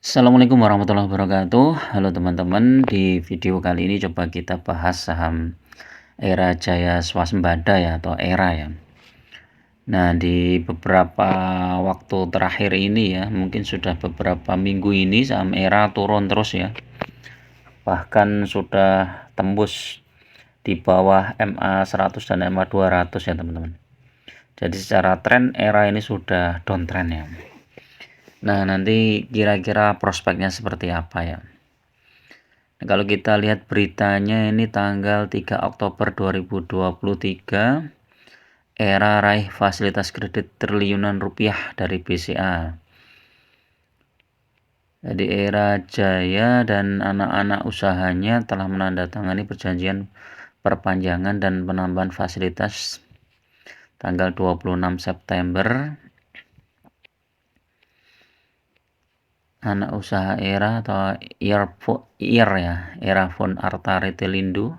Assalamualaikum warahmatullahi wabarakatuh. Halo teman-teman, di video kali ini coba kita bahas saham Era Jaya Swasembada ya atau ERA ya. Nah, di beberapa waktu terakhir ini ya, mungkin sudah beberapa minggu ini saham ERA turun terus ya. Bahkan sudah tembus di bawah MA 100 dan MA 200 ya teman-teman. Jadi secara tren ERA ini sudah downtrend ya. Nah, nanti kira-kira prospeknya seperti apa ya? Nah, kalau kita lihat beritanya ini tanggal 3 Oktober 2023, ERA raih fasilitas kredit triliunan rupiah dari BCA. Jadi ERA Jaya dan anak-anak usahanya telah menandatangani perjanjian perpanjangan dan penambahan fasilitas tanggal 26 September. Anak usaha ERA atau Erafone Arta Retelindo,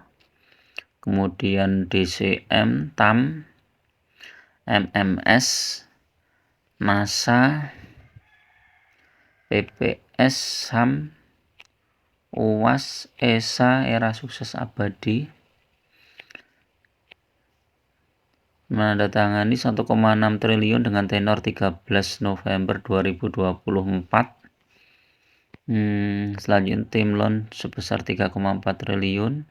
kemudian DCM, TAM, MMS, NASA, PPS, SAM, UAS, ESA, Era Sukses Abadi menandatangani 1,6 triliun dengan tenor 13 November 2024. Selanjutnya tim loan sebesar 3,4 triliun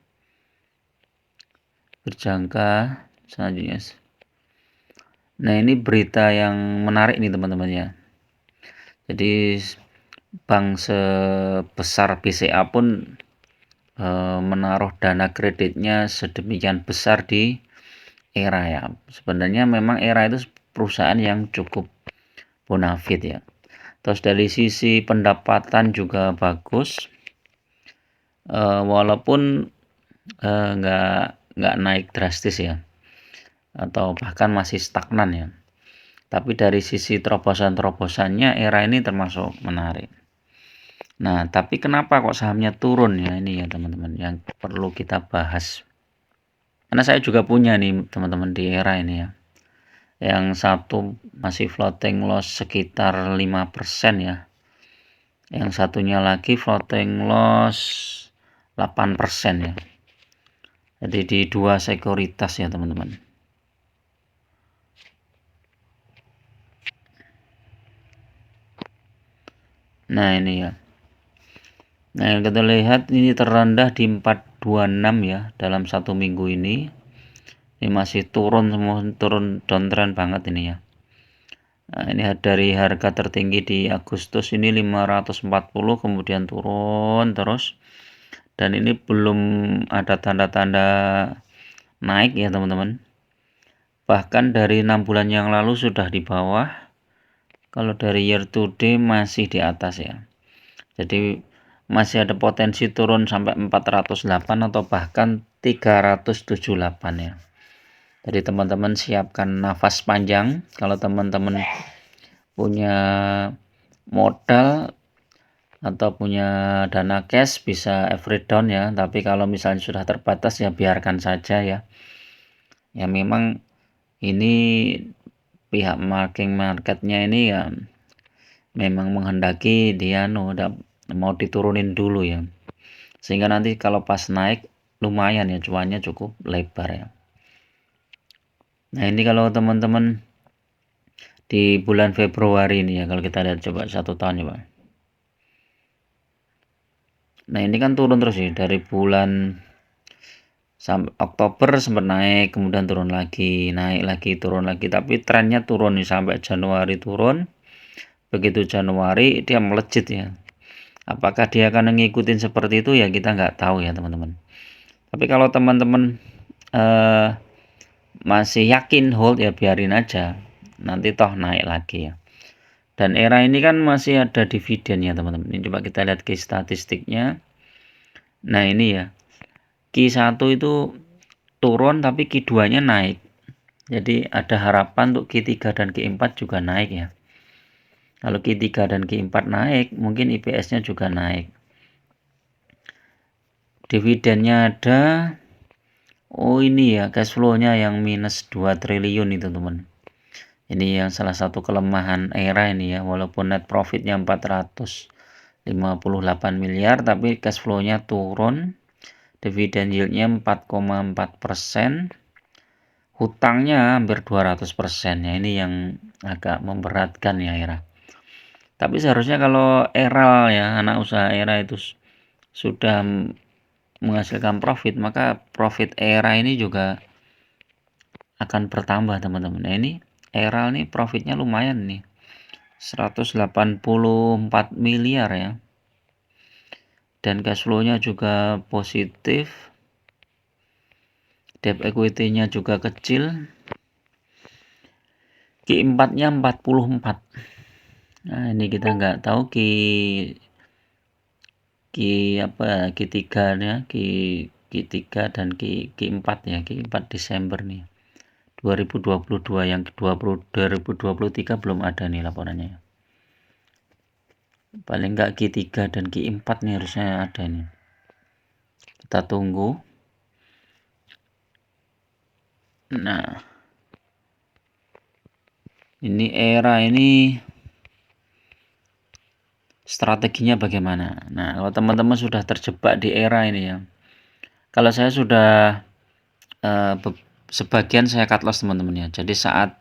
berjangka selanjutnya. Nah, ini berita yang menarik nih teman-teman ya. Jadi bank sebesar BCA pun menaruh dana kreditnya sedemikian besar di ERA ya. Sebenarnya memang ERA itu perusahaan yang cukup bonafit ya. Terus dari sisi pendapatan juga bagus, walaupun nggak naik drastis ya, atau bahkan masih stagnan ya. Tapi dari sisi terobosan-terobosannya ERA ini termasuk menarik. Nah, tapi kenapa kok sahamnya turun ya, ini ya teman-teman yang perlu kita bahas. Karena saya juga punya nih teman-teman di ERA ini ya. Yang satu masih floating loss sekitar 5% ya. Yang satunya lagi floating loss 8% ya. Jadi di dua sekuritas ya teman-teman. Nah, ini ya. Nah, kita lihat ini terendah di 426 ya dalam satu minggu ini. Ini masih turun semua, turun downtrend banget ini ya. Nah, ini dari harga tertinggi di Agustus ini 540, kemudian turun terus. Dan ini belum ada tanda-tanda naik ya teman-teman. Bahkan dari 6 bulan yang lalu sudah di bawah. Kalau dari year to date masih di atas ya. Jadi masih ada potensi turun sampai 408 atau bahkan 378 ya. Jadi teman-teman siapkan nafas panjang. Kalau teman-teman punya modal atau punya dana cash bisa average down ya. Tapi kalau misalnya sudah terbatas ya biarkan saja ya. Ya memang ini pihak marketnya ini ya memang menghendaki dia mau diturunin dulu ya. Sehingga nanti kalau pas naik lumayan ya, cuannya cukup lebar ya. Nah, ini kalau teman-teman di bulan Februari ini ya, kalau kita lihat coba 1 tahun ya Pak. Nah, ini kan turun terus ya dari bulan sampai Oktober sempat naik, kemudian turun lagi, naik lagi, turun lagi, tapi trennya turun nih sampai Januari turun. Begitu Januari dia melejit ya. Apakah dia akan ngikutin seperti itu ya kita nggak tahu ya teman-teman. Tapi kalau teman-teman masih yakin hold ya biarin aja, nanti toh naik lagi ya. Dan ERA ini kan masih ada dividen ya teman-teman. Ini coba kita lihat ke statistiknya. Nah, ini ya, Q1 itu turun tapi Q2 nya naik. Jadi ada harapan untuk Q3 dan Q4 juga naik ya. Kalau Q3 dan Q4 naik, mungkin IPS-nya juga naik. Dividennya ada. Oh, ini ya cash flow-nya yang minus 2 triliun itu teman. Ini yang salah satu kelemahan ERA ini ya, walaupun net profitnya 400 58 miliar, tapi cash flow-nya turun, dividen yield-nya 4,4%, hutangnya hampir 200%. Ya, ini yang agak memberatkan ya Era. Tapi seharusnya kalau Eral ya, anak usaha Era itu sudah menghasilkan profit, maka profit Era ini juga akan bertambah teman-teman. Nah, ini Eral nih profitnya lumayan nih, 184 miliar ya, dan cash flow-nya juga positif, debt equity-nya juga kecil, Q4-nya 44. Nah, ini kita nggak tahu Q3 nya, Q3 dan Q4 ya, Q4 Desember nih 2022, yang 2023 belum ada nih laporannya. Paling nggak Q3 dan Q4 nih harusnya ada nih. Kita tunggu. Nah, ini Era ini strateginya bagaimana? Nah, kalau teman-teman sudah terjebak di Era ini ya, kalau saya sudah sebagian saya cut loss teman-teman ya. Jadi saat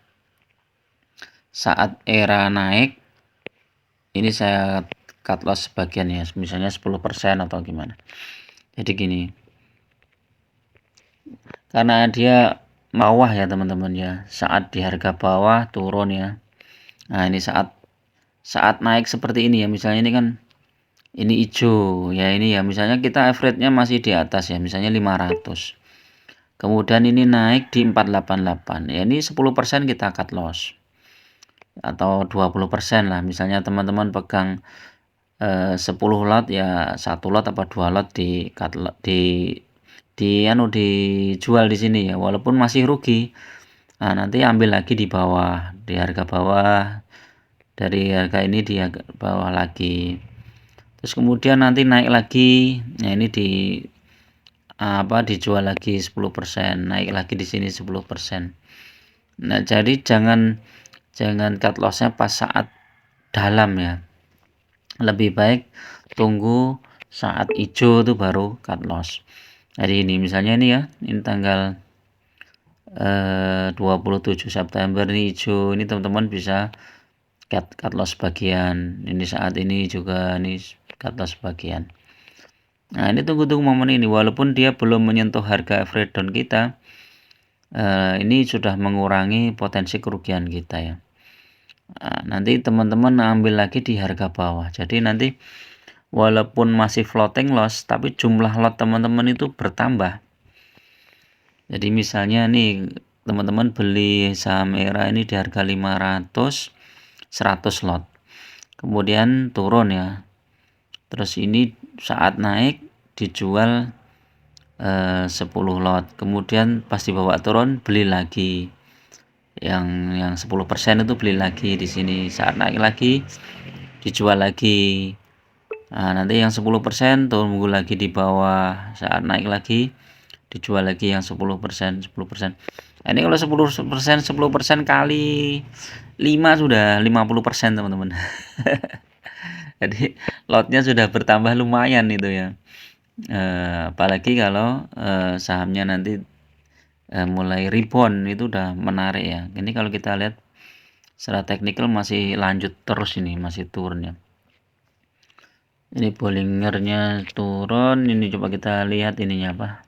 Era naik, ini saya cut loss sebagian ya, misalnya 10% atau gimana. Jadi gini, karena dia bawah ya teman-teman ya, saat di harga bawah turun ya. Nah, ini saat naik seperti ini ya, misalnya ini kan ini hijau ya, ini ya misalnya kita average-nya masih di atas ya, misalnya 500. Kemudian ini naik di 488 ya, ini 10% kita cut loss atau 20% lah. Misalnya teman-teman pegang 10 lot ya, 1 lot apa 2 lot dijual di sini ya, walaupun masih rugi. Nah, nanti ambil lagi di bawah, di harga bawah, dari harga ini di harga bawah lagi. Terus kemudian nanti naik lagi. Nah, ini dijual lagi 10%, naik lagi di sini 10%. Nah, jadi jangan cut loss-nya pas saat dalam ya. Lebih baik tunggu saat hijau itu baru cut loss. Jadi ini misalnya ini ya, ini tanggal 27 September ini hijau, ini teman-teman bisa cut loss bagian. Ini saat ini juga nih cut loss bagian. Nah, ini tunggu momen ini, walaupun dia belum menyentuh harga average down kita, ini sudah mengurangi potensi kerugian kita ya. Nah, nanti teman-teman ambil lagi di harga bawah, jadi nanti walaupun masih floating loss, tapi jumlah lot teman-teman itu bertambah. Jadi misalnya nih teman-teman beli saham Era ini di harga 500, 100 lot, kemudian turun ya, terus ini saat naik dijual 10 lot, kemudian pas dibawa turun beli lagi, yang 10% itu beli lagi di sini, saat naik lagi dijual lagi. Nah, nanti yang 10% tunggu lagi di bawah, saat naik lagi dijual lagi yang 10%. Nah, ini kalau 10% kali 5 sudah 50% teman-teman. Jadi lotnya sudah bertambah lumayan itu ya. Apalagi kalau sahamnya nanti mulai rebound, itu udah menarik ya. Ini kalau kita lihat secara teknikal masih lanjut terus, ini masih turun ya. Ini Bollingernya turun. Ini coba kita lihat ininya apa.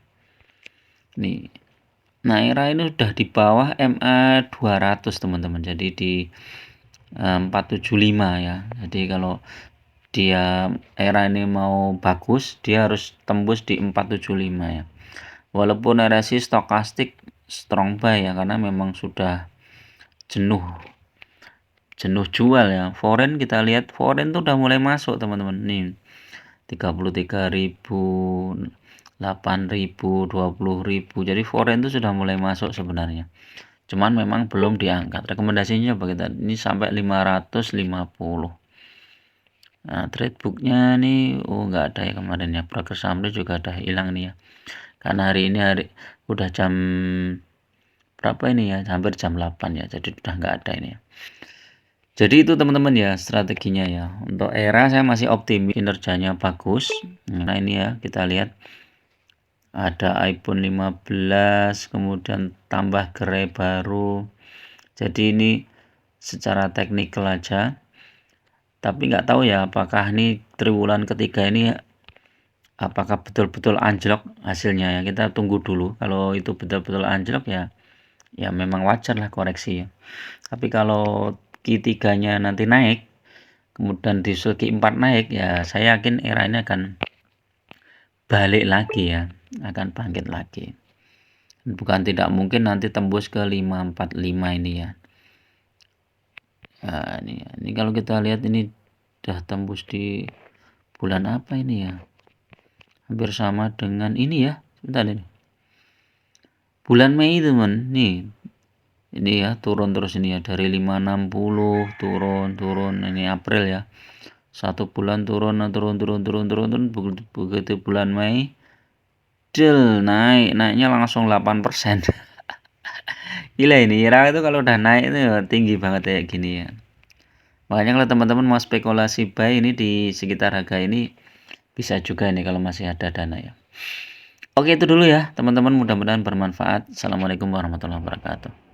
Nih, nah Era ini udah di bawah MA 200 teman-teman. Jadi di 475 ya. Jadi kalau dia Era ini mau bagus, dia harus tembus di 475 ya. Walaupun RSI stokastik strong buy ya, karena memang sudah jenuh jual ya. Foreign, kita lihat foreign tuh udah mulai masuk teman-teman nih, 33.000, 8.000, 20.000. Jadi foreign itu sudah mulai masuk sebenarnya, cuman memang belum diangkat. Rekomendasinya bagaimana ini sampai 550. Nah, trade booknya nih nggak ada ya kemarin ya. Progress summary juga ada hilang nih ya, karena hari ini udah jam berapa ini ya, hampir jam 8 ya, jadi udah nggak ada ini ya. Jadi itu teman-teman ya strateginya ya. Untuk ERA saya masih optimis kinerjanya bagus. Nah ini ya kita lihat ada iPhone 15 kemudian tambah gerai baru. Jadi ini secara teknikal aja. Tapi nggak tahu ya apakah ini triwulan ketiga ini apakah betul-betul anjlok hasilnya ya. Kita tunggu dulu. Kalau itu betul-betul anjlok ya memang wajar lah koreksi ya. Tapi kalau Q3-nya nanti naik, kemudian disusul Q4 naik, ya saya yakin era ini akan balik lagi ya, akan bangkit lagi. Bukan tidak mungkin nanti tembus ke 545 ini ya. Nah, ini kalau kita lihat ini udah tembus di bulan apa ini ya? Hampir sama dengan ini ya. Sebentar ini. Bulan Mei teman, nih. Ini ya turun terus ini ya dari 560 turun ini April ya. Satu bulan turun begitu bulan Mei naiknya langsung 8%. Gila ini IRA itu kalau udah naik itu tinggi banget kayak gini ya. Makanya kalau teman-teman mau spekulasi buy ini di sekitar harga ini bisa juga nih kalau masih ada dana ya. Oke itu dulu ya teman-teman, mudah-mudahan bermanfaat. Assalamualaikum warahmatullahi wabarakatuh.